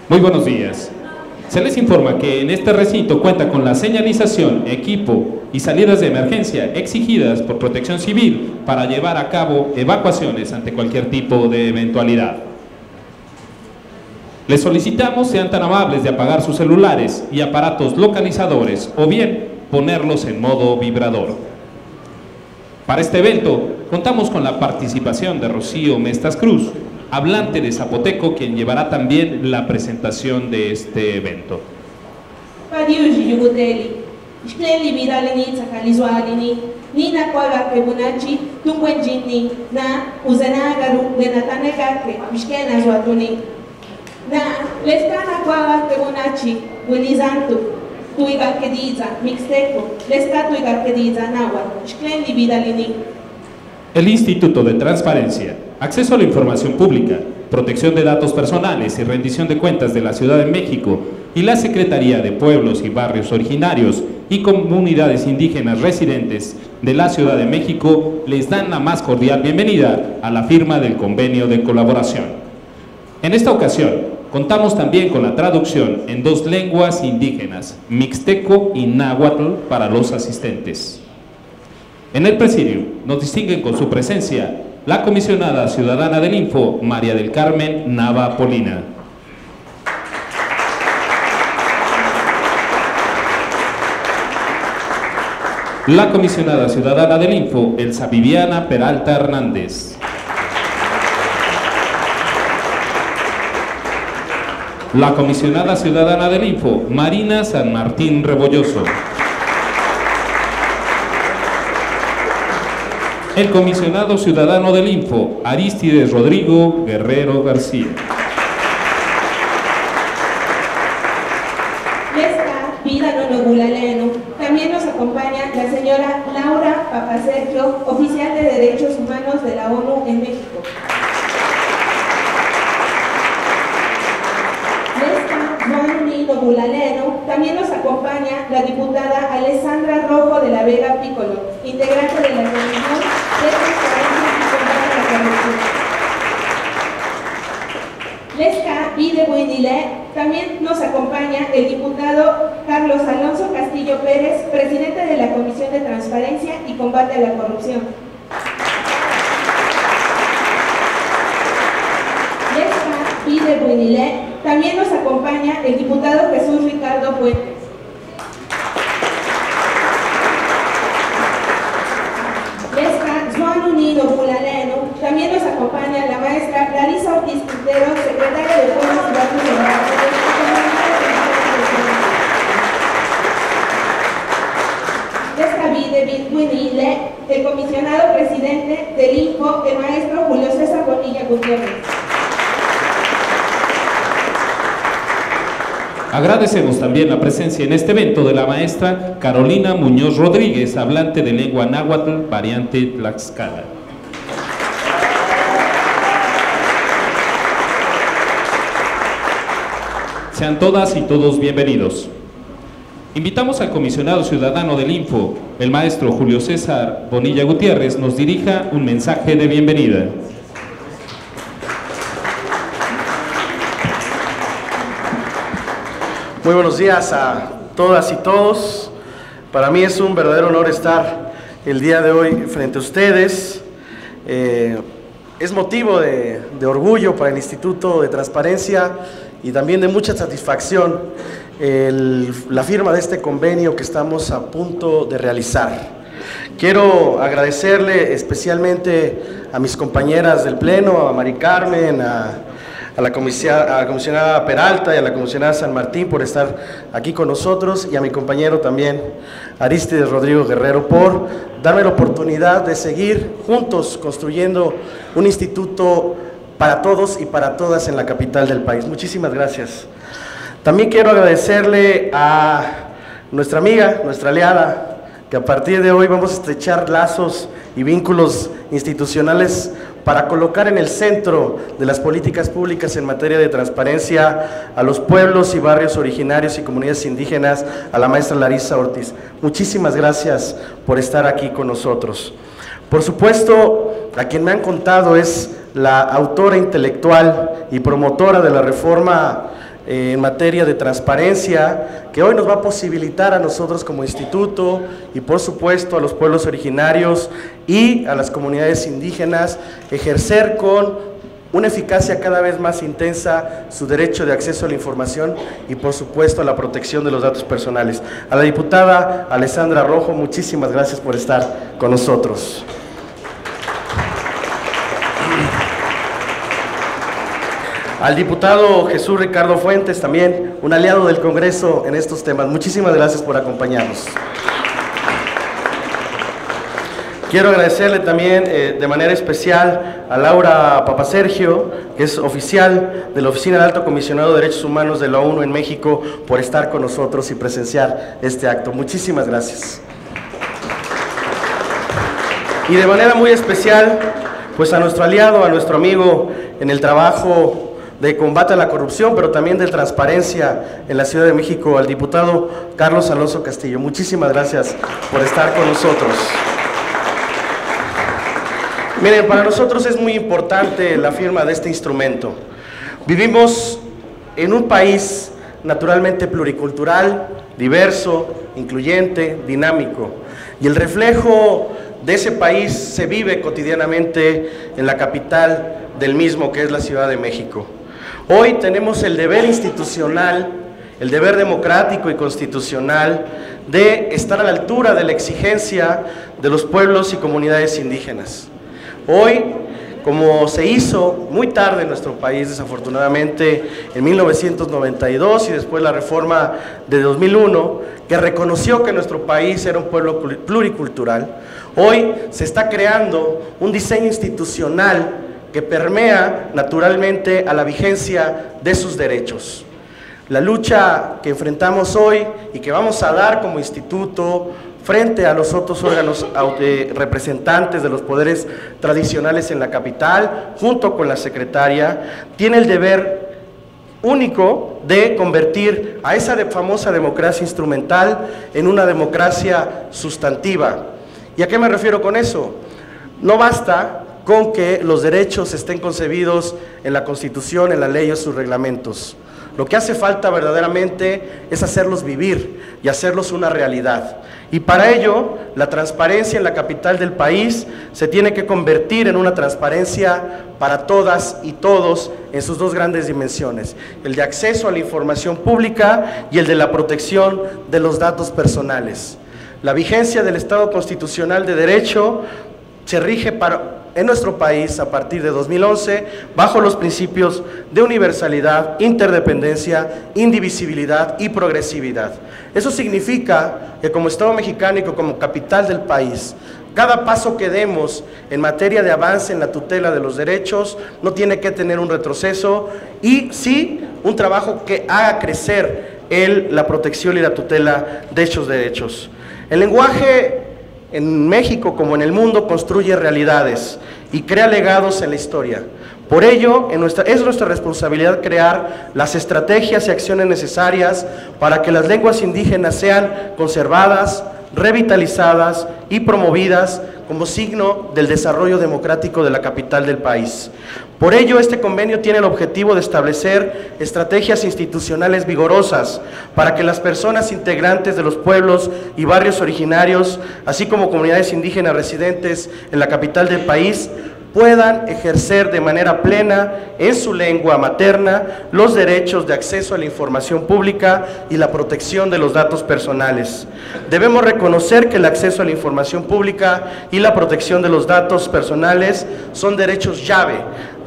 Muy buenos días. Se les informa que en este recinto cuenta con la señalización, equipo y salidas de emergencia exigidas por Protección Civil para llevar a cabo evacuaciones ante cualquier tipo de eventualidad. Les solicitamos sean tan amables de apagar sus celulares y aparatos localizadores o bien ponerlos en modo vibrador. Para este evento contamos con la participación de Rocío Mestas Cruz, hablante de zapoteco, quien llevará también la presentación de este evento. El Instituto de Transparencia, Acceso a la Información Pública, Protección de Datos Personales y Rendición de Cuentas de la Ciudad de México y la Secretaría de Pueblos y Barrios Originarios y Comunidades Indígenas Residentes de la Ciudad de México les dan la más cordial bienvenida a la firma del convenio de colaboración. En esta ocasión, contamos también con la traducción en 2 lenguas indígenas, mixteco y náhuatl, para los asistentes. En el presidio nos distinguen con su presencia la comisionada ciudadana del Info, María del Carmen Nava Polina. La comisionada ciudadana del Info, Elsa Viviana Peralta Hernández. La comisionada ciudadana del Info, Marina San Martín Rebolloso. El comisionado ciudadano del Info, Aristides Rodrigo Guerrero García. También nos acompaña la señora Laura Papasergio, oficial de Derechos Humanos de la ONU en México. También nos acompaña la diputada Alessandra Rojo de la Vega Piccolo, integrante de la Comisión de Transparencia y Combate a la Corrupción. Lesca y de Buenilé. También nos acompaña el diputado Carlos Alonso Castillo Pérez, presidente de la Comisión de Transparencia y Combate a la Corrupción. Lesca y de Buenilé. También nos acompaña el diputado Jesús Ricardo Puentes. Lesca Juan Unido Bulaleno. También nos acompaña la maestra Larisa Ortiz Quintero, secretaria de Pueblos y Barrios de la el comisionado presidente del Info, el maestro Julio César Bonilla Gutiérrez. Agradecemos también la presencia en este evento de la maestra Carolina Muñoz Rodríguez, hablante de lengua náhuatl, variante Tlaxcala. Sean todas y todos bienvenidos. Invitamos al comisionado ciudadano del Info, el maestro Julio César Bonilla Gutiérrez, nos dirija un mensaje de bienvenida. Muy buenos días a todas y todos. Para mí es un verdadero honor estar el día de hoy frente a ustedes. Es motivo de orgullo para el Instituto de Transparencia y también de mucha satisfacción la firma de este convenio que estamos a punto de realizar. Quiero agradecerle especialmente a mis compañeras del Pleno, a Mari Carmen, a la comisionada Peralta y a la comisionada San Martín por estar aquí con nosotros, y a mi compañero también Aristides Rodrigo Guerrero por darme la oportunidad de seguir juntos construyendo un instituto para todos y para todas en la capital del país. Muchísimas gracias. También quiero agradecerle a nuestra amiga, nuestra aliada, que a partir de hoy vamos a estrechar lazos y vínculos institucionales para colocar en el centro de las políticas públicas en materia de transparencia a los pueblos y barrios originarios y comunidades indígenas, a la maestra Larisa Ortiz. Muchísimas gracias por estar aquí con nosotros. Por supuesto, a quien me han contado es la autora intelectual y promotora de la reforma en materia de transparencia, que hoy nos va a posibilitar a nosotros como instituto y por supuesto a los pueblos originarios y a las comunidades indígenas ejercer con una eficacia cada vez más intensa su derecho de acceso a la información y por supuesto a la protección de los datos personales. A la diputada Alessandra Rojo, muchísimas gracias por estar con nosotros. Al diputado Jesús Ricardo Fuentes, también un aliado del Congreso en estos temas. Muchísimas gracias por acompañarnos. Quiero agradecerle también de manera especial a Laura Papasergio, que es oficial de la Oficina del Alto Comisionado de Derechos Humanos de la ONU en México, por estar con nosotros y presenciar este acto. Muchísimas gracias. Y de manera muy especial, pues a nuestro aliado, a nuestro amigo en el trabajo de combate a la corrupción, pero también de transparencia en la Ciudad de México, al diputado Carlos Alonso Castillo. Muchísimas gracias por estar con nosotros. Miren, para nosotros es muy importante la firma de este instrumento. Vivimos en un país naturalmente pluricultural, diverso, incluyente, dinámico, y el reflejo de ese país se vive cotidianamente en la capital del mismo, que es la Ciudad de México. Hoy tenemos el deber institucional, el deber democrático y constitucional de estar a la altura de la exigencia de los pueblos y comunidades indígenas. Hoy, como se hizo muy tarde en nuestro país, desafortunadamente, en 1992 y después la reforma de 2001, que reconoció que nuestro país era un pueblo pluricultural, hoy se está creando un diseño institucional que permea naturalmente a la vigencia de sus derechos. La lucha que enfrentamos hoy y que vamos a dar como instituto frente a los otros órganos representantes de los poderes tradicionales en la capital, junto con la secretaria, tiene el deber único de convertir a esa famosa democracia instrumental en una democracia sustantiva. ¿Y a qué me refiero con eso? No basta con que los derechos estén concebidos en la Constitución, en la ley o sus reglamentos. Lo que hace falta verdaderamente es hacerlos vivir y hacerlos una realidad. Y para ello, la transparencia en la capital del país se tiene que convertir en una transparencia para todas y todos en sus dos grandes dimensiones, el de acceso a la información pública y el de la protección de los datos personales. La vigencia del Estado Constitucional de Derecho se rige en nuestro país a partir de 2011 bajo los principios de universalidad, interdependencia, indivisibilidad y progresividad. Eso significa que como Estado mexicano y como capital del país, cada paso que demos en materia de avance en la tutela de los derechos no tiene que tener un retroceso y sí un trabajo que haga crecer la protección y la tutela de estos derechos. El lenguaje en México como en el mundo construye realidades y crea legados en la historia. Por ello, es nuestra responsabilidad crear las estrategias y acciones necesarias para que las lenguas indígenas sean conservadas, revitalizadas y promovidas como signo del desarrollo democrático de la capital del país. Por ello, este convenio tiene el objetivo de establecer estrategias institucionales vigorosas para que las personas integrantes de los pueblos y barrios originarios, así como comunidades indígenas residentes en la capital del país, puedan ejercer de manera plena en su lengua materna los derechos de acceso a la información pública y la protección de los datos personales. Debemos reconocer que el acceso a la información pública y la protección de los datos personales son derechos llave,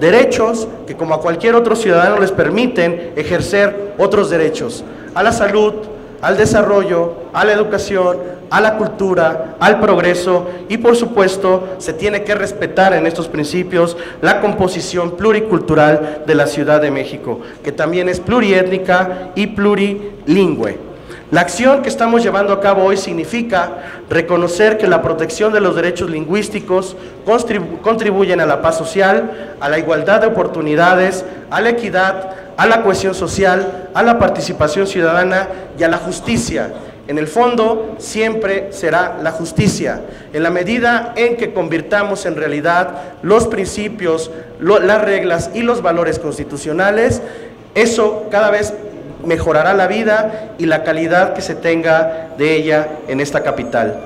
derechos que como a cualquier otro ciudadano les permiten ejercer otros derechos, a la salud, al desarrollo, a la educación, a la cultura, al progreso y por supuesto se tiene que respetar en estos principios la composición pluricultural de la Ciudad de México, que también es pluriétnica y plurilingüe. La acción que estamos llevando a cabo hoy significa reconocer que la protección de los derechos lingüísticos contribuyen a la paz social, a la igualdad de oportunidades, a la equidad, a la cohesión social, a la participación ciudadana y a la justicia. En el fondo, siempre será la justicia, en la medida en que convirtamos en realidad los principios, las reglas y los valores constitucionales. Eso cada vez mejorará la vida y la calidad que se tenga de ella en esta capital.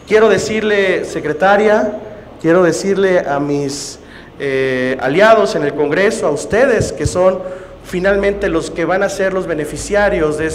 Quiero decirle, secretaria, quiero decirle a mis aliados en el Congreso, a ustedes que son finalmente los que van a ser los beneficiarios de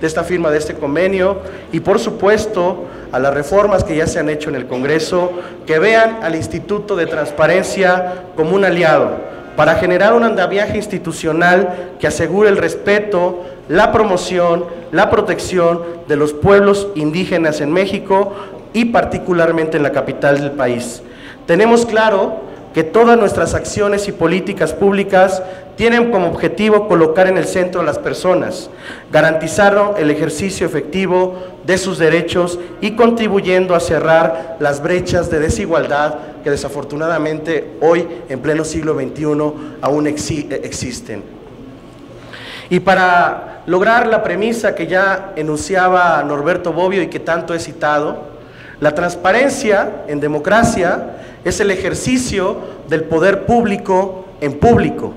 esta firma de este convenio, y por supuesto a las reformas que ya se han hecho en el Congreso, que vean al Instituto de Transparencia como un aliado para generar un andamiaje institucional que asegure el respeto, la promoción, la protección de los pueblos indígenas en México y particularmente en la capital del país. Tenemos claro que todas nuestras acciones y políticas públicas tienen como objetivo colocar en el centro a las personas, garantizando el ejercicio efectivo de sus derechos y contribuyendo a cerrar las brechas de desigualdad que desafortunadamente hoy, en pleno siglo XXI, aún existen. Y para lograr la premisa que ya enunciaba Norberto Bobbio y que tanto he citado, la transparencia en democracia es el ejercicio del poder público en público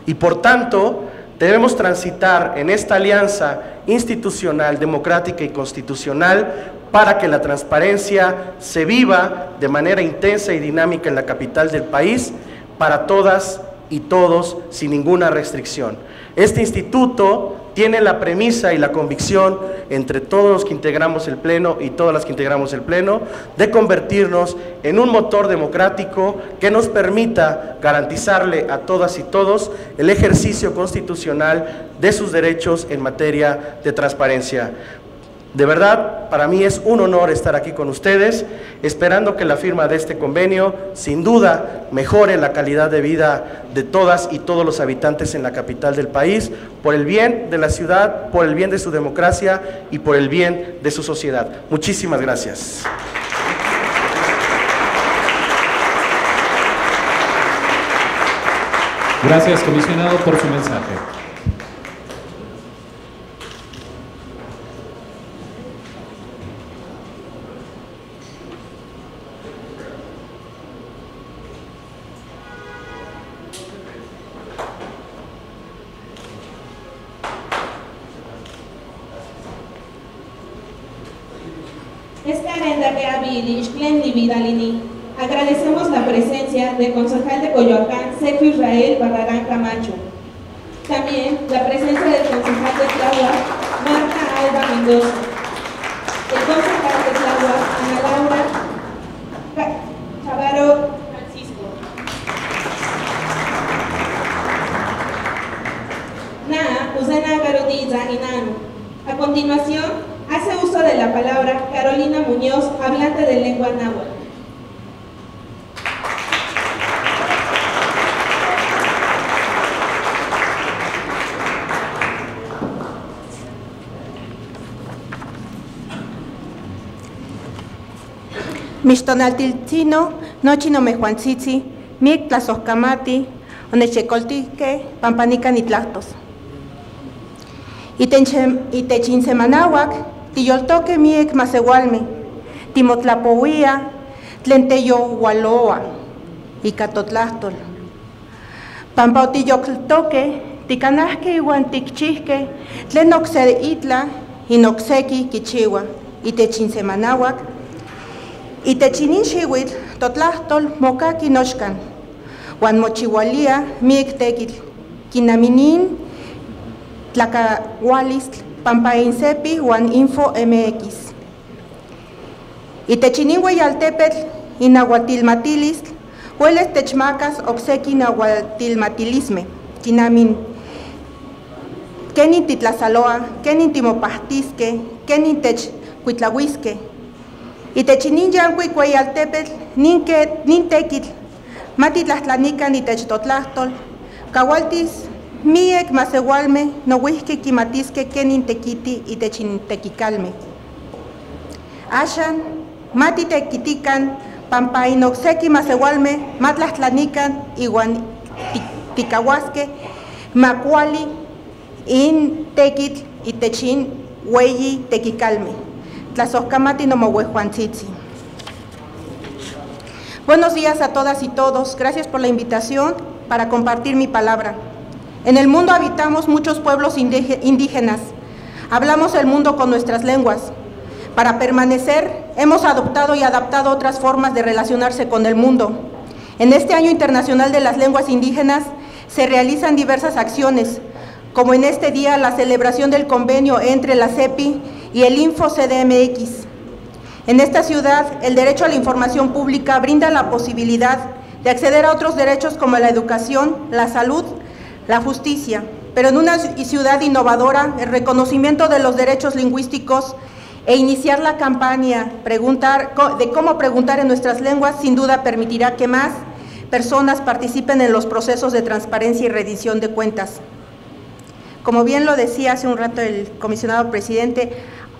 y por tanto debemos transitar en esta alianza institucional, democrática y constitucional para que la transparencia se viva de manera intensa y dinámica en la capital del país para todas y todos sin ninguna restricción. Este instituto tiene la premisa y la convicción entre todos los que integramos el Pleno y todas las que integramos el Pleno de convertirnos en un motor democrático que nos permita garantizarle a todas y todos el ejercicio constitucional de sus derechos en materia de transparencia. De verdad, para mí es un honor estar aquí con ustedes, esperando que la firma de este convenio, sin duda, mejore la calidad de vida de todas y todos los habitantes en la capital del país, por el bien de la ciudad, por el bien de su democracia y por el bien de su sociedad. Muchísimas gracias. Gracias, comisionado, por su mensaje. Agradecemos la presencia del concejal de Coyoacán, Sergio Israel Barragán Camacho. También la presencia del concejal de Tláhuac, Marta Alba Mendoza. El concejal de Tláhuac, Ana Laura Chavaro Francisco. Naa Usena Garodiza Inanu. A continuación, hace uso de la palabra Carolina Muñoz, hablante de lengua náhuatl. Mixtonaltiltzino, nochi nomejuantzitzi, miek tlazojkamati, onechecoltique, pampanica nitlactos. Itechinsemanauac, tiyoltoque miek masewalme, timotlapouia, tlenteyohualoa, icatotlastol. Pampa otiyoctoque, ticanasque iuan ticchihque, tlen ocsere itla, inocseki kichiwa, itechinsemanauac, itechinin xiuitl, totlahtol mokaki noxkan, uan mochiualia miek tekitl, kinaminin tlacahualistl, pampa insepi uan info MX. Itechinin ueyaltepetl, inahuatilmatilistl, hueles techmacas ocseki inahuatilmatilisme, kinamin kenin titlasaloa, kenin timopahtisque, kenin techcuitlahuisque. Itechinin yancuic ueyaltepetl, nin tekitl, matitlahtlanican itech totlahtol, cahualtis Miek masewalme, nohuihke kimatiske kenin tequiti y techintequicalme. Ashan, mati tequitican, pampainoxequi masewalme, matlastlanican, iguan ticahuasque, macuali, in tequit y techin, hueyi tequicalme. Tlazoscamati nomohuejuantzitzi. Buenos días a todas y todos. Gracias por la invitación para compartir mi palabra. En el mundo habitamos muchos pueblos indígenas. Hablamos el mundo con nuestras lenguas. Para permanecer, hemos adoptado y adaptado otras formas de relacionarse con el mundo. En este Año Internacional de las Lenguas Indígenas se realizan diversas acciones, como en este día la celebración del convenio entre la CEPI y el InfoCDMX. En esta ciudad, el derecho a la información pública brinda la posibilidad de acceder a otros derechos como la educación, la salud, la justicia, pero en una ciudad innovadora, el reconocimiento de los derechos lingüísticos e iniciar la campaña de cómo preguntar en nuestras lenguas sin duda permitirá que más personas participen en los procesos de transparencia y rendición de cuentas. Como bien lo decía hace un rato el comisionado presidente,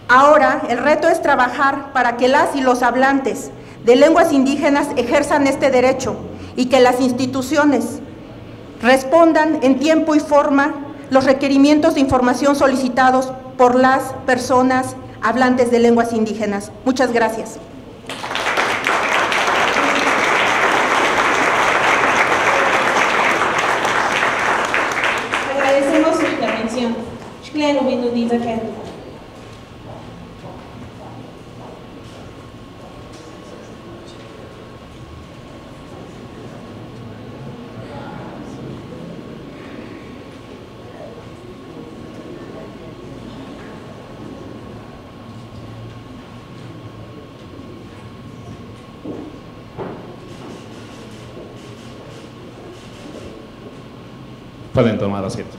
ahora el reto es trabajar para que las y los hablantes de lenguas indígenas ejerzan este derecho y que las instituciones respondan en tiempo y forma los requerimientos de información solicitados por las personas hablantes de lenguas indígenas. Muchas gracias. Agradecemos su intervención. Pueden tomar asiento.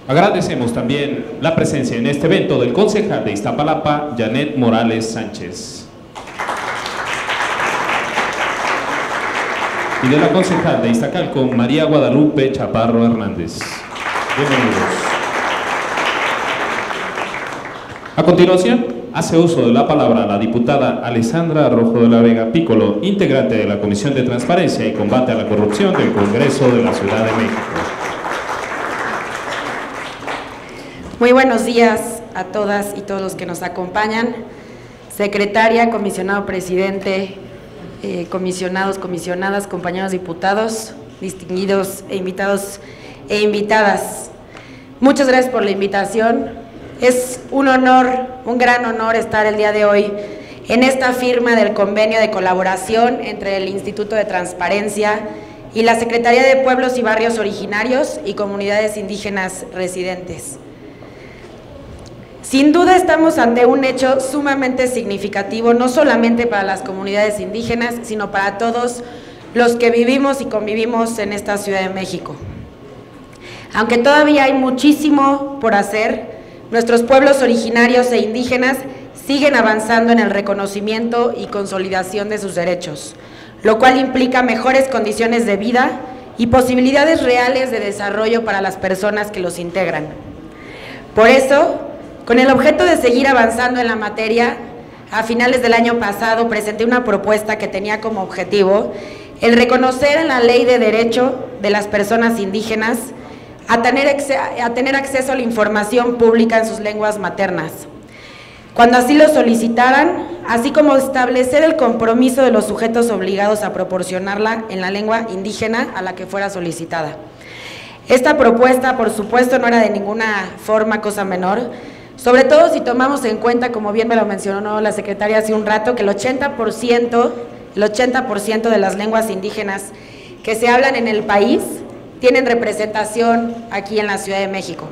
Agradecemos también la presencia en este evento del concejal de Iztapalapa, Janet Morales Sánchez, y de la concejal de Iztacalco, María Guadalupe Chaparro Hernández. Bienvenidos. A continuación, hace uso de la palabra la diputada Alessandra Rojo de la Vega Piccolo, integrante de la Comisión de Transparencia y Combate a la Corrupción del Congreso de la Ciudad de México. Muy buenos días a todas y todos los que nos acompañan. Secretaria, comisionado presidente, comisionados, comisionadas, compañeros diputados, distinguidos invitados e invitadas. Muchas gracias por la invitación. Es un honor, un gran honor estar el día de hoy en esta firma del convenio de colaboración entre el Instituto de Transparencia y la Secretaría de Pueblos y Barrios Originarios y Comunidades Indígenas Residentes. Sin duda estamos ante un hecho sumamente significativo, no solamente para las comunidades indígenas, sino para todos los que vivimos y convivimos en esta Ciudad de México. Aunque todavía hay muchísimo por hacer, nuestros pueblos originarios e indígenas siguen avanzando en el reconocimiento y consolidación de sus derechos, lo cual implica mejores condiciones de vida y posibilidades reales de desarrollo para las personas que los integran. Por eso, con el objeto de seguir avanzando en la materia, a finales del año pasado presenté una propuesta que tenía como objetivo el reconocer en la Ley de Derecho de las Personas Indígenas a tener acceso a la información pública en sus lenguas maternas, cuando así lo solicitaran, así como establecer el compromiso de los sujetos obligados a proporcionarla en la lengua indígena a la que fuera solicitada. Esta propuesta, por supuesto, no era de ninguna forma cosa menor, sobre todo si tomamos en cuenta, como bien me lo mencionó la secretaria hace un rato, que el 80% de las lenguas indígenas que se hablan en el país tienen representación aquí en la Ciudad de México,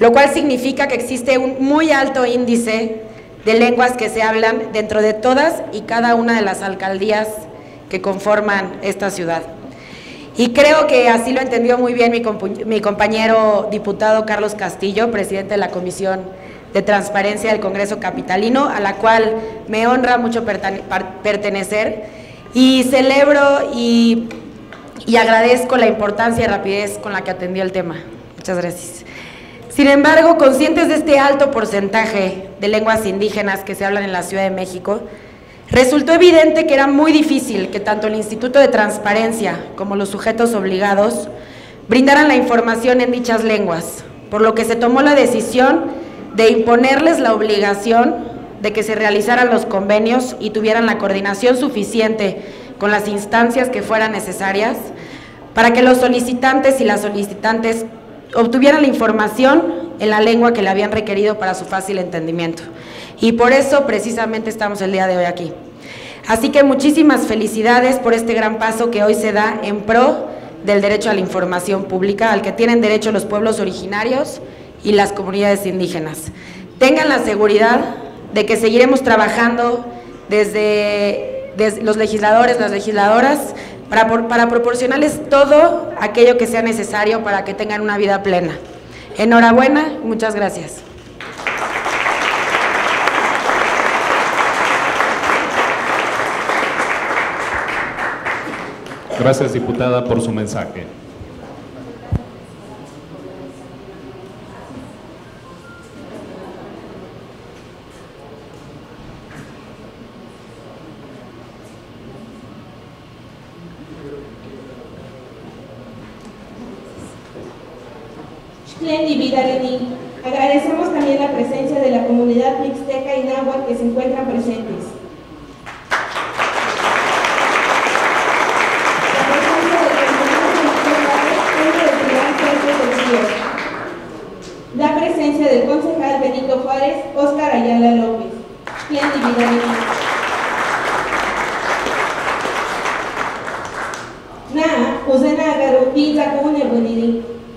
lo cual significa que existe un muy alto índice de lenguas que se hablan dentro de todas y cada una de las alcaldías que conforman esta ciudad. Y creo que así lo entendió muy bien mi compañero diputado Carlos Castillo, presidente de la Comisión de Transparencia del Congreso Capitalino, a la cual me honra mucho pertenecer, y celebro y y agradezco la importancia y rapidez con la que atendió el tema. Muchas gracias. Sin embargo, conscientes de este alto porcentaje de lenguas indígenas que se hablan en la Ciudad de México, resultó evidente que era muy difícil que tanto el Instituto de Transparencia como los sujetos obligados brindaran la información en dichas lenguas, por lo que se tomó la decisión de imponerles la obligación de que se realizaran los convenios y tuvieran la coordinación suficiente con las instancias que fueran necesarias para que los solicitantes y las solicitantes obtuvieran la información en la lengua que le habían requerido para su fácil entendimiento. Y por eso precisamente estamos el día de hoy aquí. Así que muchísimas felicidades por este gran paso que hoy se da en pro del derecho a la información pública, al que tienen derecho los pueblos originarios y las comunidades indígenas. Tengan la seguridad de que seguiremos trabajando desde los legisladores, las legisladoras, para proporcionarles todo aquello que sea necesario para que tengan una vida plena. Enhorabuena, muchas gracias. Gracias, diputada, por su mensaje. Agradecemos también la presencia de la comunidad mixteca y náhuatl que se encuentran presentes. La presencia del concejal Benito Juárez, Óscar Ayala López.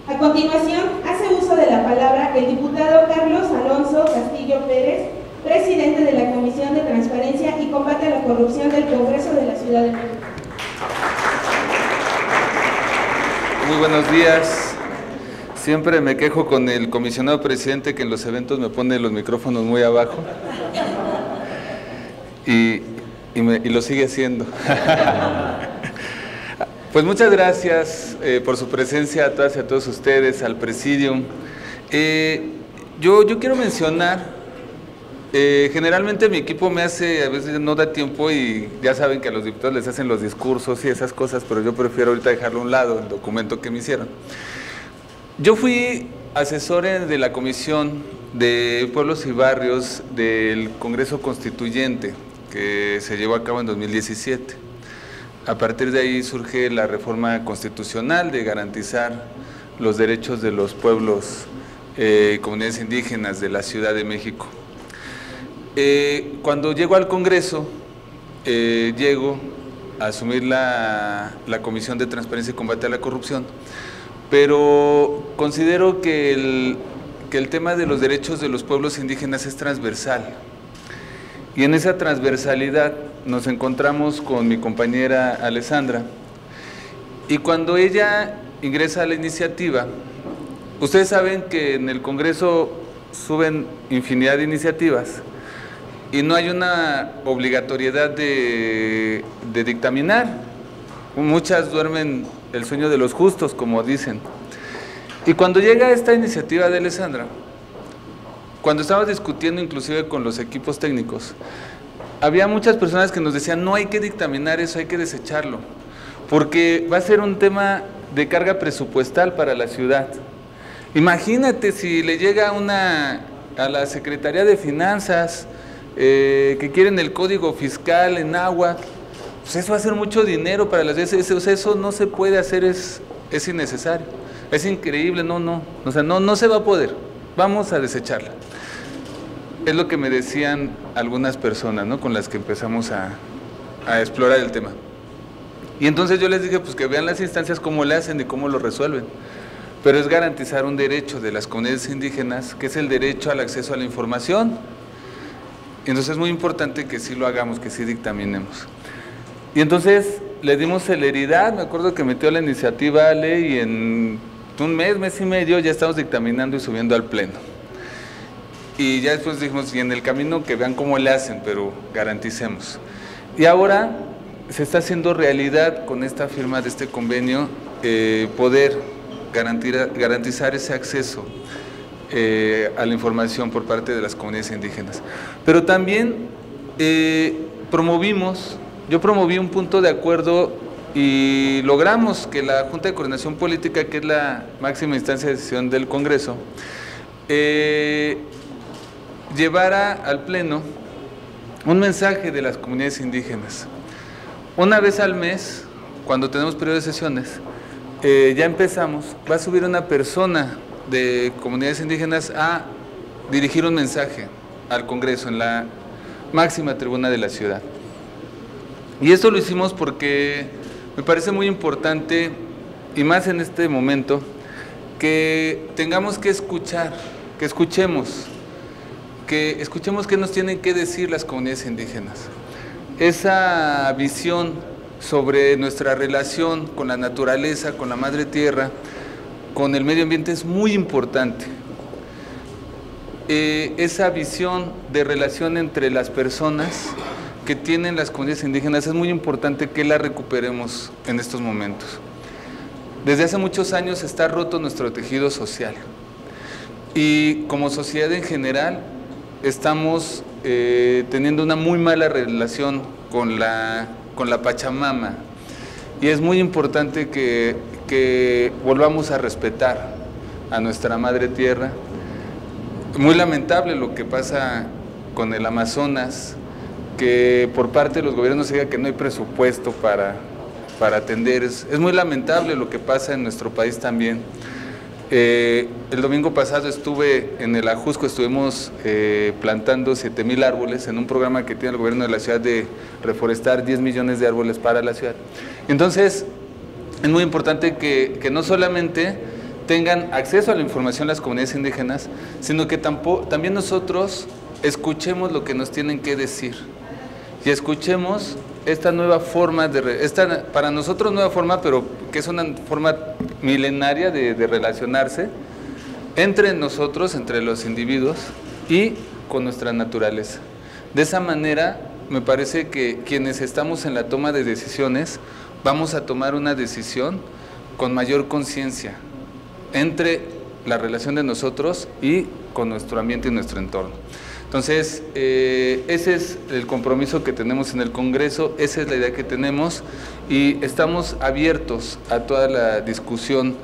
A continuación, hace uso de la palabra el diputado Carlos Alonso Castillo Pérez, presidente de la Comisión de Transparencia y Combate a la Corrupción del Congreso de la Ciudad de México. Muy buenos días. Siempre me quejo con el comisionado presidente que en los eventos me pone los micrófonos muy abajo y lo sigue haciendo. Pues muchas gracias por su presencia a todas y a todos ustedes, al Presidium. Yo quiero mencionar, generalmente mi equipo me hace, a veces no da tiempo y ya saben que a los diputados les hacen los discursos y esas cosas, pero yo prefiero ahorita dejarlo a un lado, el documento que me hicieron. Yo fui asesor de la Comisión de Pueblos y Barrios del Congreso Constituyente que se llevó a cabo en 2017. A partir de ahí surge la reforma constitucional de garantizar los derechos de los pueblos y comunidades indígenas de la Ciudad de México. Cuando llego al Congreso, llego a asumir la Comisión de Transparencia y Combate a la Corrupción, pero considero que el tema de los derechos de los pueblos indígenas es transversal. Y en esa transversalidad nos encontramos con mi compañera Alessandra, y cuando ella ingresa a la iniciativa, ustedes saben que en el Congreso suben infinidad de iniciativas y no hay una obligatoriedad de dictaminar. Muchas duermen el sueño de los justos, como dicen. Y cuando llega esta iniciativa de Alessandra, cuando estábamos discutiendo inclusive con los equipos técnicos, había muchas personas que nos decían, no hay que dictaminar eso, hay que desecharlo, porque va a ser un tema de carga presupuestal para la ciudad. Imagínate si le llega a la Secretaría de Finanzas que quieren el código fiscal en náhuatl, pues eso va a ser mucho dinero para las veces, eso no se puede hacer, es innecesario, es increíble, no se va a poder, vamos a desecharla. Es lo que me decían algunas personas, ¿no?, con las que empezamos a explorar el tema. Y entonces yo les dije, pues que vean las instancias cómo le hacen y cómo lo resuelven. Pero es garantizar un derecho de las comunidades indígenas, que es el derecho al acceso a la información. Y entonces es muy importante que sí lo hagamos, que sí dictaminemos. Y entonces le dimos celeridad, me acuerdo que metió la iniciativa Ale y en un mes y medio ya estamos dictaminando y subiendo al pleno. Y ya después dijimos, y en el camino que vean cómo le hacen, pero garanticemos. Y ahora se está haciendo realidad con esta firma de este convenio, poder garantizar ese acceso a la información por parte de las comunidades indígenas. Pero también yo promoví un punto de acuerdo y logramos que la Junta de Coordinación Política, que es la máxima instancia de decisión del Congreso, llevara al Pleno un mensaje de las comunidades indígenas. Una vez al mes, cuando tenemos periodo de sesiones, ya empezamos, va a subir una persona de comunidades indígenas a dirigir un mensaje al Congreso en la máxima tribuna de la ciudad. Y esto lo hicimos porque me parece muy importante, y más en este momento, que tengamos que escuchar, que escuchemos qué nos tienen que decir las comunidades indígenas. Esa visión sobre nuestra relación con la naturaleza, con la madre tierra, con el medio ambiente es muy importante. Esa visión de relación entre las personas que tienen las comunidades indígenas es muy importante que la recuperemos en estos momentos. Desde hace muchos años está roto nuestro tejido social y como sociedad en general estamos teniendo una muy mala relación con la Pachamama, y es muy importante que volvamos a respetar a nuestra madre tierra. Muy lamentable lo que pasa con el Amazonas, que por parte de los gobiernos se diga que no hay presupuesto para atender. Es muy lamentable lo que pasa en nuestro país también. El domingo pasado estuve en el Ajusco, estuvimos plantando 7,000 árboles en un programa que tiene el gobierno de la ciudad de reforestar 10 millones de árboles para la ciudad. Entonces, es muy importante que no solamente tengan acceso a la información las comunidades indígenas, sino que también nosotros escuchemos lo que nos tienen que decir y escuchemos esta nueva forma, para nosotros nueva forma, pero que es una forma milenaria de relacionarse entre nosotros, entre los individuos y con nuestra naturaleza. De esa manera, me parece que quienes estamos en la toma de decisiones, vamos a tomar una decisión con mayor conciencia entre la relación de nosotros y con nuestro ambiente y nuestro entorno. Entonces, ese es el compromiso que tenemos en el Congreso, esa es la idea que tenemos y estamos abiertos a toda la discusión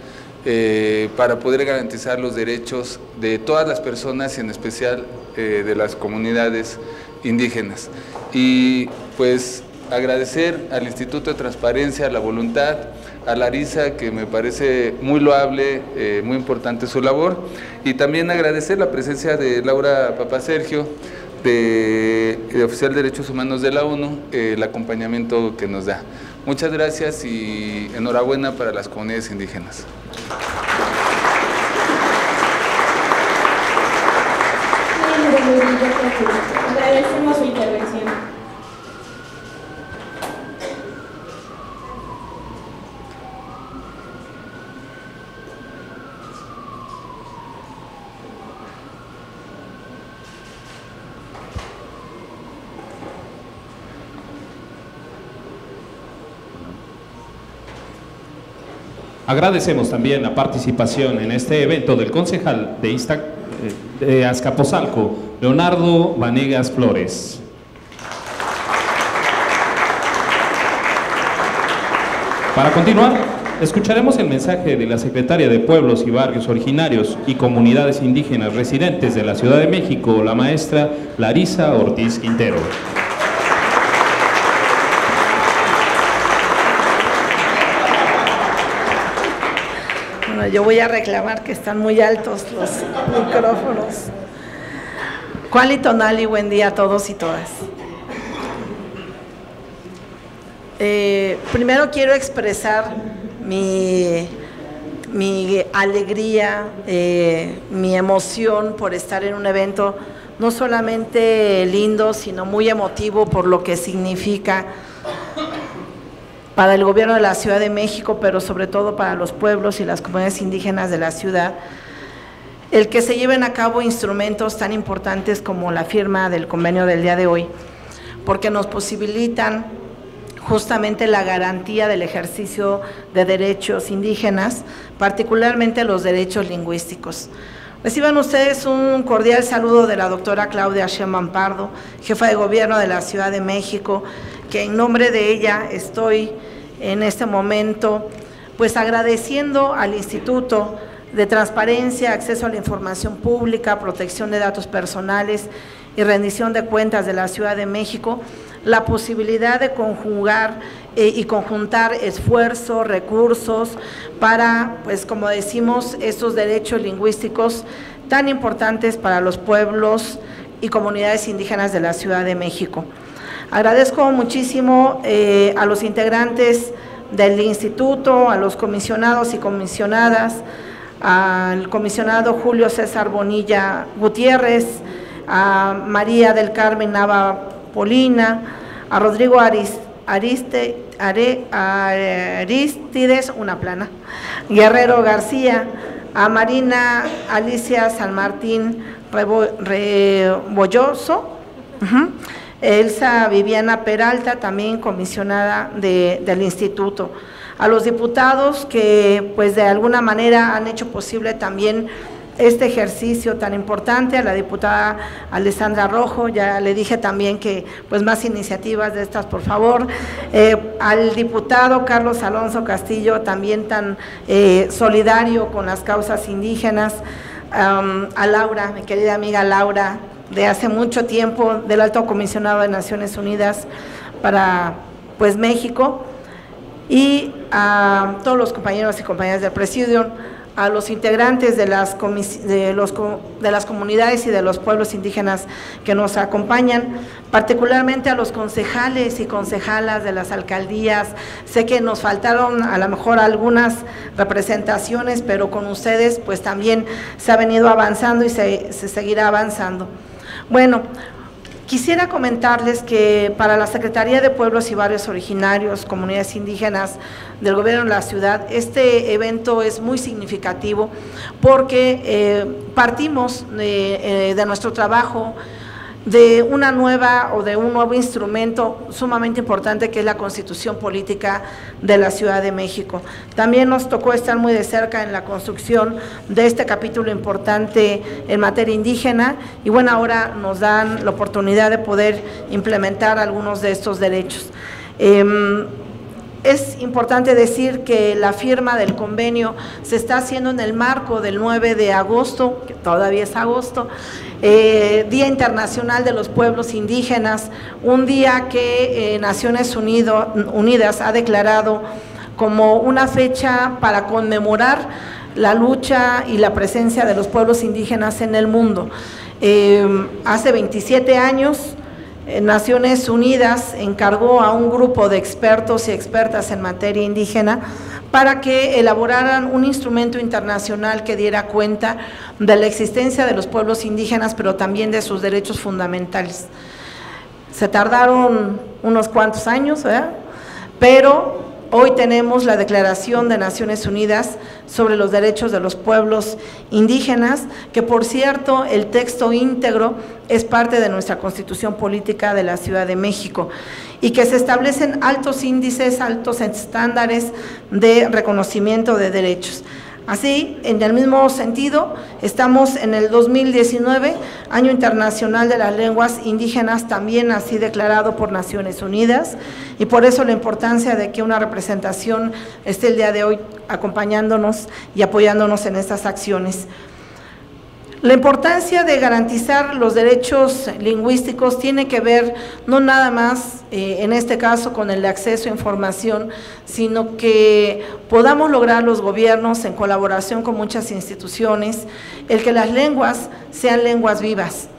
para poder garantizar los derechos de todas las personas y en especial de las comunidades indígenas. Y pues agradecer al Instituto de Transparencia, la voluntad, a Larisa, que me parece muy loable, muy importante su labor, y también agradecer la presencia de Laura Papasergio, de Oficial de Derechos Humanos de la ONU, el acompañamiento que nos da. Muchas gracias y enhorabuena para las comunidades indígenas. Agradecemos su intervención. Agradecemos también la participación en este evento del concejal de Azcapotzalco, Leonardo Vanegas Flores. Para continuar, escucharemos el mensaje de la secretaria de Pueblos y Barrios Originarios y Comunidades Indígenas Residentes de la Ciudad de México, la maestra Larisa Ortiz Quintero. Yo voy a reclamar que están muy altos los micrófonos. Kuali Tonali, buen día a todos y todas. Primero quiero expresar mi alegría, mi emoción por estar en un evento no solamente lindo, sino muy emotivo por lo que significa para el gobierno de la Ciudad de México, pero sobre todo para los pueblos y las comunidades indígenas de la ciudad, el que se lleven a cabo instrumentos tan importantes como la firma del convenio del día de hoy, porque nos posibilitan justamente la garantía del ejercicio de derechos indígenas, particularmente los derechos lingüísticos. Reciban ustedes un cordial saludo de la doctora Claudia Sheinbaum Pardo, jefa de gobierno de la Ciudad de México, que en nombre de ella estoy en este momento pues agradeciendo al Instituto de Transparencia, Acceso a la Información Pública, Protección de Datos Personales y Rendición de Cuentas de la Ciudad de México, la posibilidad de conjugar y conjuntar esfuerzos, recursos para, pues como decimos, estos derechos lingüísticos tan importantes para los pueblos y comunidades indígenas de la Ciudad de México. Agradezco muchísimo a los integrantes del instituto, a los comisionados y comisionadas, al comisionado Julio César Bonilla Gutiérrez, a María del Carmen Nava Polina, a Rodrigo Aristides, una plana, Guerrero García, a Marina Alicia San Martín Rebolloso, Elsa Viviana Peralta, también comisionada del instituto, a los diputados que pues de alguna manera han hecho posible también este ejercicio tan importante, a la diputada Alessandra Rojo, ya le dije también que pues más iniciativas de estas, por favor, al diputado Carlos Alonso Castillo, también tan solidario con las causas indígenas, a Laura, mi querida amiga Laura, de hace mucho tiempo, del Alto Comisionado de Naciones Unidas para pues México, y a todos los compañeros y compañeras del Presidium, a los integrantes de las comunidades y de los pueblos indígenas que nos acompañan, particularmente a los concejales y concejalas de las alcaldías. Sé que nos faltaron a lo mejor algunas representaciones, pero con ustedes pues también se ha venido avanzando y se seguirá avanzando. Bueno, quisiera comentarles que para la Secretaría de Pueblos y Barrios Originarios, Comunidades Indígenas del Gobierno de la Ciudad, este evento es muy significativo porque partimos de nuestro trabajo de una nueva o de un nuevo instrumento sumamente importante que es la Constitución Política de la Ciudad de México. También nos tocó estar muy de cerca en la construcción de este capítulo importante en materia indígena y bueno, ahora nos dan la oportunidad de poder implementar algunos de estos derechos. Es importante decir que la firma del convenio se está haciendo en el marco del 9 de agosto, que todavía es agosto, Día Internacional de los Pueblos Indígenas, un día que Naciones Unidas ha declarado como una fecha para conmemorar la lucha y la presencia de los pueblos indígenas en el mundo. Hace 27 años, Naciones Unidas encargó a un grupo de expertos y expertas en materia indígena para que elaboraran un instrumento internacional que diera cuenta de la existencia de los pueblos indígenas, pero también de sus derechos fundamentales. Se tardaron unos cuantos años, ¿verdad? Pero hoy tenemos la Declaración de Naciones Unidas sobre los derechos de los pueblos indígenas, que por cierto el texto íntegro es parte de nuestra Constitución Política de la Ciudad de México y que se establecen altos índices, altos estándares de reconocimiento de derechos. Así, en el mismo sentido, estamos en el 2019, Año Internacional de las Lenguas Indígenas, también así declarado por Naciones Unidas, y por eso la importancia de que una representación esté el día de hoy acompañándonos y apoyándonos en estas acciones. La importancia de garantizar los derechos lingüísticos tiene que ver no nada más, en este caso, con el acceso a información, sino que podamos lograr los gobiernos, en colaboración con muchas instituciones, el que las lenguas sean lenguas vivas,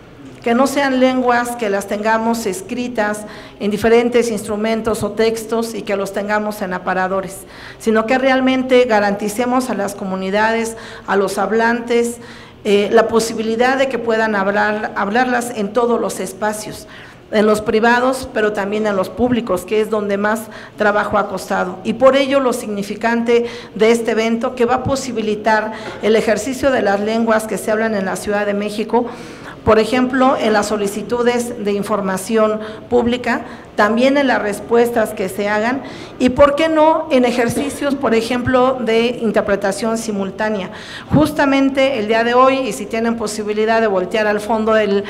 que no sean lenguas que las tengamos escritas en diferentes instrumentos o textos y que los tengamos en aparadores, sino que realmente garanticemos a las comunidades, a los hablantes, la posibilidad de que puedan hablarlas en todos los espacios, en los privados, pero también en los públicos, que es donde más trabajo ha costado. Y por ello lo significante de este evento, que va a posibilitar el ejercicio de las lenguas que se hablan en la Ciudad de México, Por ejemplo, en las solicitudes de información pública, también en las respuestas que se hagan y, ¿por qué no?, en ejercicios, por ejemplo, de interpretación simultánea. Justamente el día de hoy, y si tienen posibilidad de voltear al fondo del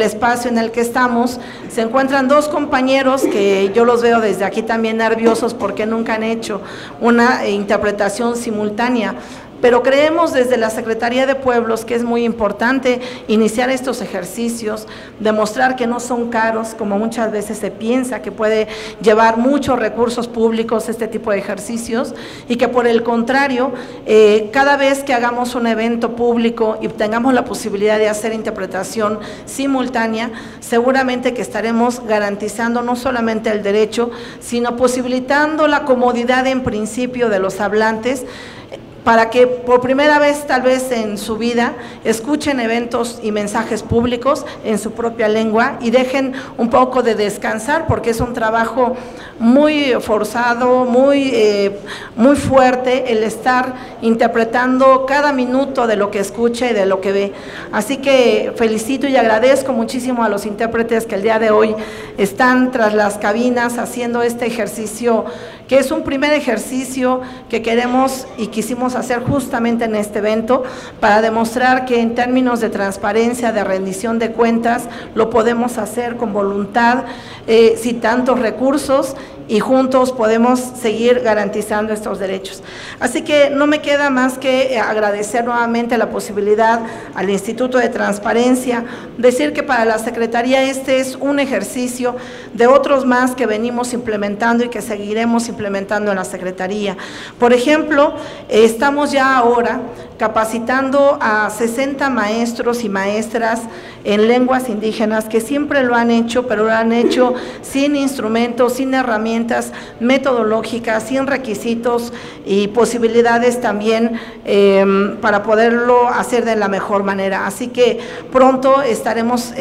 espacio en el que estamos, se encuentran dos compañeros que yo los veo desde aquí también nerviosos porque nunca han hecho una interpretación simultánea. Pero creemos desde la Secretaría de Pueblos que es muy importante iniciar estos ejercicios, demostrar que no son caros, como muchas veces se piensa, que puede llevar muchos recursos públicos este tipo de ejercicios, y que por el contrario, cada vez que hagamos un evento público y tengamos la posibilidad de hacer interpretación simultánea, seguramente que estaremos garantizando no solamente el derecho, sino posibilitando la comodidad en principio de los hablantes, para que por primera vez tal vez en su vida escuchen eventos y mensajes públicos en su propia lengua y dejen un poco de descansar, porque es un trabajo muy forzado, muy fuerte el estar interpretando cada minuto de lo que escucha y de lo que ve. Así que felicito y agradezco muchísimo a los intérpretes que el día de hoy están tras las cabinas haciendo este ejercicio, que es un primer ejercicio que queremos y quisimos hacer justamente en este evento para demostrar que en términos de transparencia, de rendición de cuentas, lo podemos hacer con voluntad, sin tantos recursos, y juntos podemos seguir garantizando estos derechos. Así que no me queda más que agradecer nuevamente la posibilidad al Instituto de Transparencia, decir que para la Secretaría este es un ejercicio de otros más que venimos implementando y que seguiremos implementando en la Secretaría. Por ejemplo, estamos ya ahora capacitando a 60 maestros y maestras en lenguas indígenas que siempre lo han hecho, pero lo han hecho sin instrumentos, sin herramientas metodológicas, sin requisitos y posibilidades también para poderlo hacer de la mejor manera. Así que pronto estaremos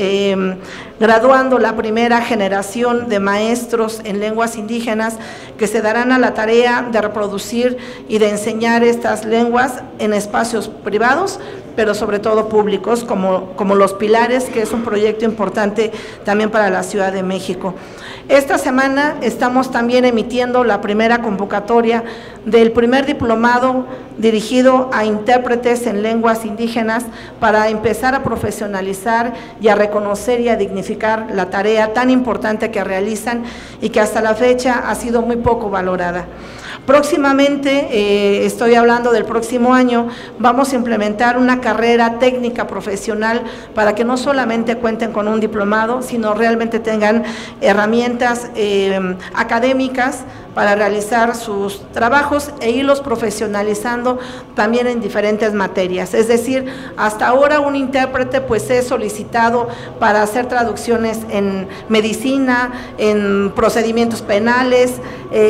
graduando la primera generación de maestros en lenguas indígenas que se darán a la tarea de reproducir y de enseñar estas lenguas en espacios privados, pero sobre todo públicos, como Los Pilares, que es un proyecto importante también para la Ciudad de México. Esta semana estamos también emitiendo la primera convocatoria del primer diplomado dirigido a intérpretes en lenguas indígenas para empezar a profesionalizar y a reconocer y a dignificar la tarea tan importante que realizan y que hasta la fecha ha sido muy poco valorada. Próximamente, estoy hablando del próximo año, vamos a implementar una carrera técnica profesional para que no solamente cuenten con un diplomado, sino realmente tengan herramientas académicas para realizar sus trabajos e irlos profesionalizando también en diferentes materias. Es decir, hasta ahora un intérprete pues es solicitado para hacer traducciones en medicina, en procedimientos penales,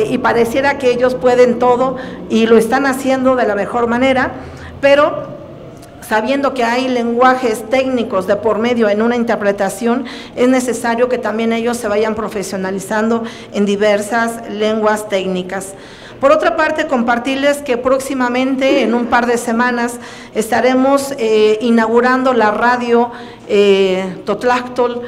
y pareciera que ellos pueden todo y lo están haciendo de la mejor manera, pero sabiendo que hay lenguajes técnicos de por medio en una interpretación, es necesario que también ellos se vayan profesionalizando en diversas lenguas técnicas. Por otra parte, compartirles que próximamente, en un par de semanas, estaremos inaugurando la radio Totlachtol,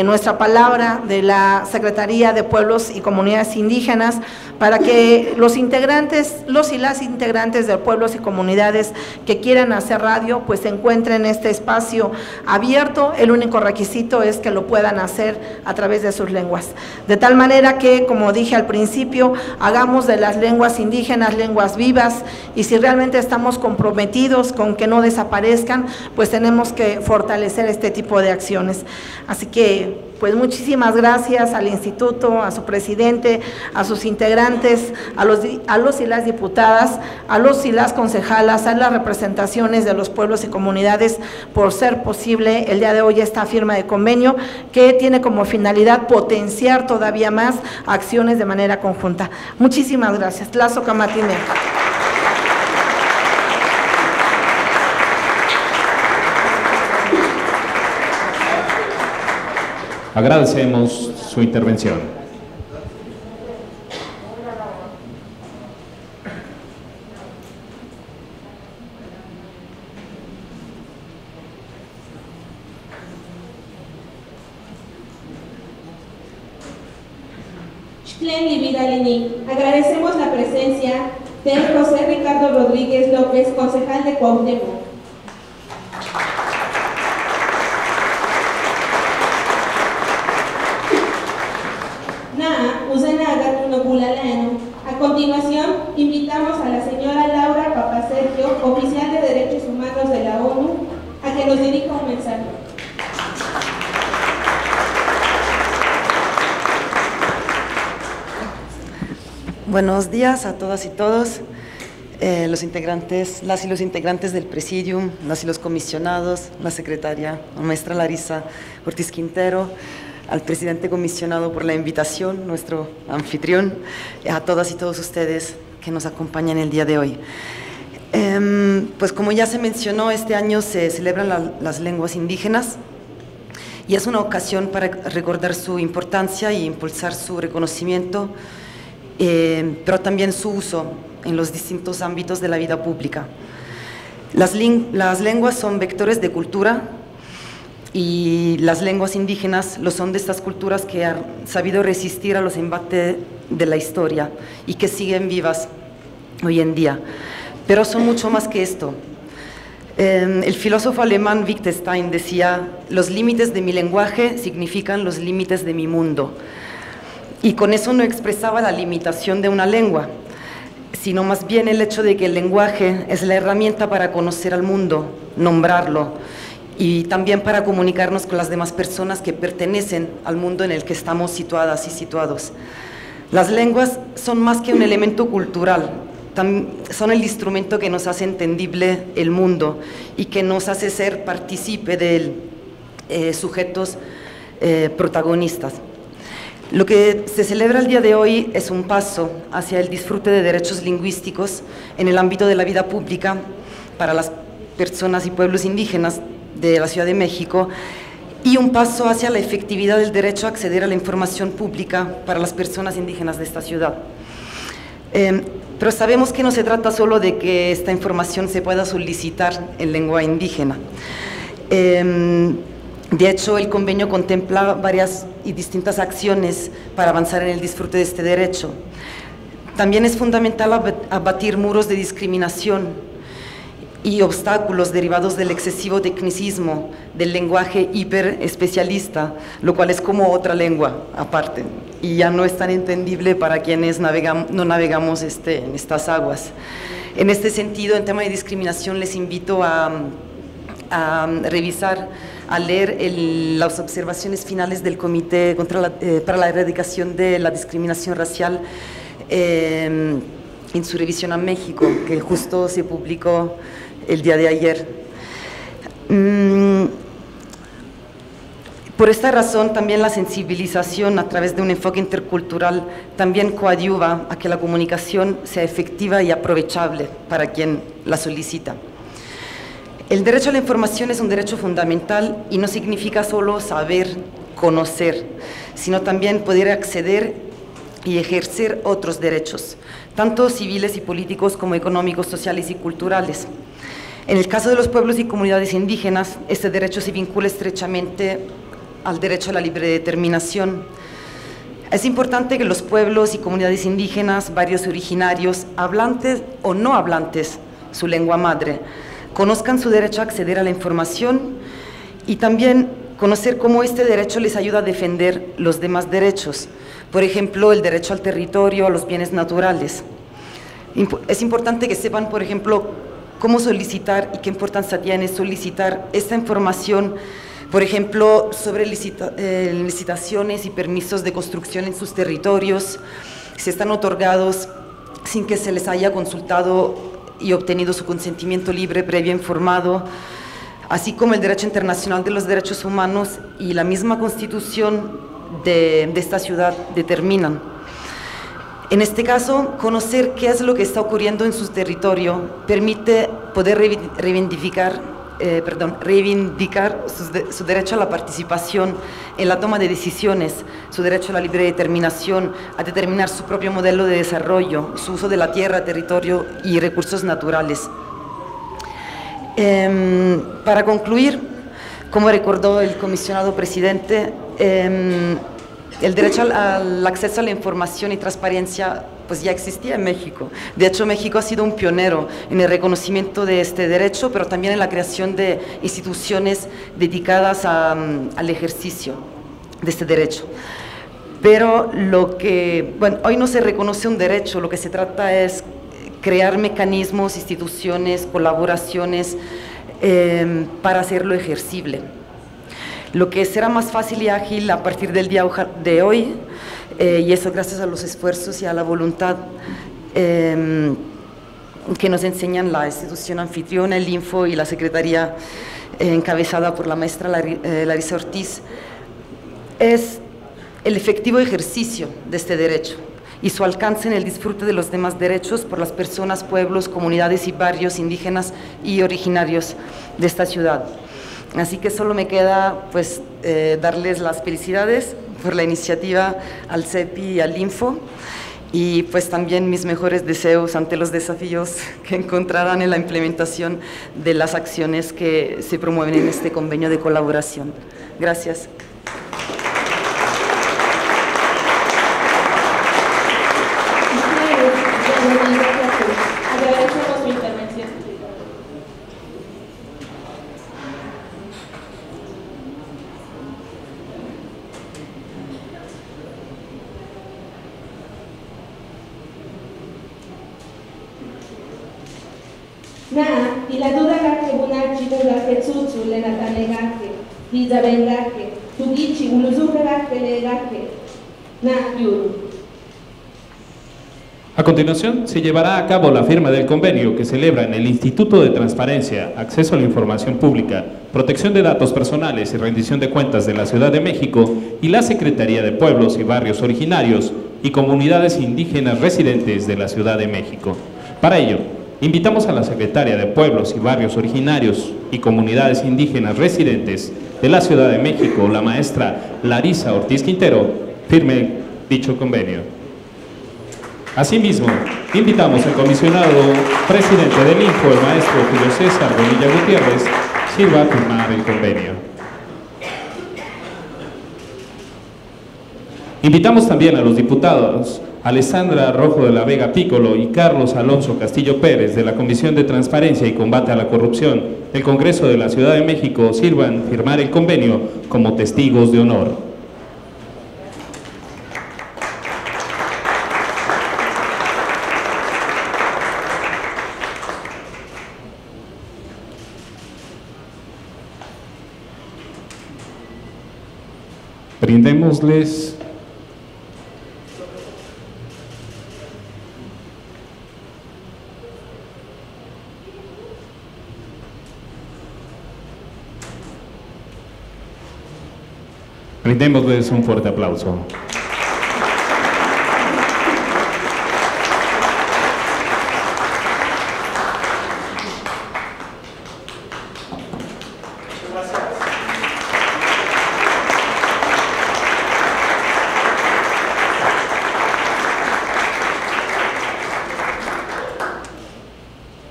nuestra palabra de la Secretaría de Pueblos y Comunidades Indígenas, para que los y las integrantes de pueblos y comunidades que quieran hacer radio, pues se encuentren este espacio abierto. El único requisito es que lo puedan hacer a través de sus lenguas. De tal manera que, como dije al principio, hagamos de las lenguas indígenas lenguas vivas, y si realmente estamos comprometidos con que no desaparezcan, pues tenemos que fortalecer este tipo de acciones. Así que, pues muchísimas gracias al instituto, a su presidente, a sus integrantes, a los y las diputadas, a los y las concejalas, a las representaciones de los pueblos y comunidades por ser posible el día de hoy esta firma de convenio que tiene como finalidad potenciar todavía más acciones de manera conjunta. Muchísimas gracias. Tlazocamatine. Agradecemos su intervención. Tlen Lividalini. Agradecemos la presencia de José Ricardo Rodríguez López, concejal de Cuauhtémoc. Naa Usenaga Tunobulaleno. A continuación, invitamos a la señora Laura Papasergio, oficial de Derechos Humanos de la ONU, a que nos dirija un mensaje. Buenos días a todas y todos, los integrantes, las y los integrantes del Presidium, las y los comisionados, la secretaria, la maestra Larisa Ortiz Quintero, al presidente comisionado por la invitación, nuestro anfitrión, a todas y todos ustedes que nos acompañan el día de hoy. Pues como ya se mencionó, este año se celebran las lenguas indígenas y es una ocasión para recordar su importancia y impulsar su reconocimiento, pero también su uso en los distintos ámbitos de la vida pública. Las lenguas son vectores de cultura y las lenguas indígenas lo son de estas culturas que han sabido resistir a los embates de la historia y que siguen vivas hoy en día. Pero son mucho más que esto. El filósofo alemán Wittgenstein decía: los límites de mi lenguaje significan los límites de mi mundo. Y con eso no expresaba la limitación de una lengua, sino más bien el hecho de que el lenguaje es la herramienta para conocer al mundo, nombrarlo, y también para comunicarnos con las demás personas que pertenecen al mundo en el que estamos situadas y situados. Las lenguas son más que un elemento cultural, son el instrumento que nos hace entendible el mundo y que nos hace ser partícipe de él, sujetos protagonistas. Lo que se celebra el día de hoy es un paso hacia el disfrute de derechos lingüísticos en el ámbito de la vida pública para las personas y pueblos indígenas de la Ciudad de México y un paso hacia la efectividad del derecho a acceder a la información pública para las personas indígenas de esta ciudad. Pero sabemos que no se trata solo de que esta información se pueda solicitar en lengua indígena. De hecho, el convenio contempla varias y distintas acciones para avanzar en el disfrute de este derecho. También es fundamental abatir muros de discriminación y obstáculos derivados del excesivo tecnicismo del lenguaje hiperespecialista, lo cual es como otra lengua aparte y ya no es tan entendible para quienes no navegamos en estas aguas. En este sentido, en tema de discriminación, les invito a revisar, a leer las observaciones finales del Comité para la Erradicación de la Discriminación Racial en su revisión a México, que justo se publicó el día de ayer. Por esta razón, también la sensibilización a través de un enfoque intercultural también coadyuva a que la comunicación sea efectiva y aprovechable para quien la solicita. El derecho a la información es un derecho fundamental y no significa solo saber, conocer, sino también poder acceder y ejercer otros derechos, tanto civiles y políticos como económicos, sociales y culturales. En el caso de los pueblos y comunidades indígenas, este derecho se vincula estrechamente al derecho a la libre determinación. Es importante que los pueblos y comunidades indígenas, varios originarios, hablantes o no hablantes, su lengua madre, conozcan su derecho a acceder a la información y también conocer cómo este derecho les ayuda a defender los demás derechos, por ejemplo, el derecho al territorio, a los bienes naturales. Es importante que sepan, por ejemplo, cómo solicitar y qué importancia tiene solicitar esta información, por ejemplo, sobre licitaciones y permisos de construcción en sus territorios, si están otorgados sin que se les haya consultado y obtenido su consentimiento libre, previo, informado, así como el derecho internacional de los derechos humanos y la misma Constitución de esta ciudad determinan. En este caso, conocer qué es lo que está ocurriendo en su territorio permite poder reivindicar su derecho a la participación en la toma de decisiones, su derecho a la libre determinación, a determinar su propio modelo de desarrollo, su uso de la tierra, territorio y recursos naturales. Para concluir, como recordó el comisionado presidente, el derecho al acceso a la información y transparencia pues ya existía en México. De hecho, México ha sido un pionero en el reconocimiento de este derecho, pero también en la creación de instituciones dedicadas al ejercicio de este derecho. Pero hoy no se reconoce un derecho, lo que se trata es crear mecanismos, instituciones, colaboraciones para hacerlo ejercible. Lo que será más fácil y ágil a partir del día de hoy, y eso gracias a los esfuerzos y a la voluntad que nos enseñan la institución anfitriona, el Info y la Secretaría encabezada por la maestra Larisa Ortiz, es el efectivo ejercicio de este derecho y su alcance en el disfrute de los demás derechos por las personas, pueblos, comunidades y barrios indígenas y originarios de esta ciudad. Así que solo me queda pues darles las felicidades por la iniciativa al CEPI y al Info, y pues también mis mejores deseos ante los desafíos que encontrarán en la implementación de las acciones que se promueven en este convenio de colaboración. Gracias. Agradecemos su intervención. Naa, y la duda que una chibuga que tsutsu le natalegake, dizabengake, tugichi uluzugake legake, na yuru. A continuación, se llevará a cabo la firma del convenio que celebra en el Instituto de Transparencia, Acceso a la Información Pública, Protección de Datos Personales y Rendición de Cuentas de la Ciudad de México y la Secretaría de Pueblos y Barrios Originarios y Comunidades Indígenas Residentes de la Ciudad de México. Para ello, invitamos a la Secretaria de Pueblos y Barrios Originarios y Comunidades Indígenas Residentes de la Ciudad de México, la maestra Larisa Ortiz Quintero, firme dicho convenio. Asimismo, invitamos al comisionado presidente del Info, el maestro Julio César Bonilla Gutiérrez, sirva a firmar el convenio. Invitamos también a los diputados Alessandra Rojo de la Vega Pícolo y Carlos Alonso Castillo Pérez de la Comisión de Transparencia y Combate a la Corrupción del Congreso de la Ciudad de México sirvan firmar el convenio como testigos de honor. Brindémosles un fuerte aplauso.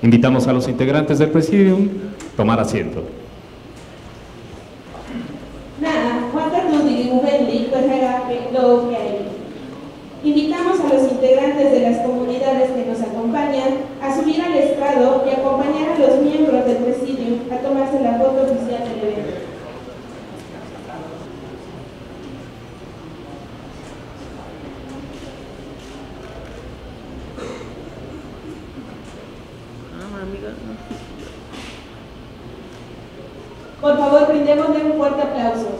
Invitamos a los integrantes del Presidium a tomar asiento. Invitamos a los integrantes de las comunidades que nos acompañan a subir al estrado y acompañar a los miembros del Presidium a tomarse la foto oficial del evento. Por favor, brindémosle un fuerte aplauso.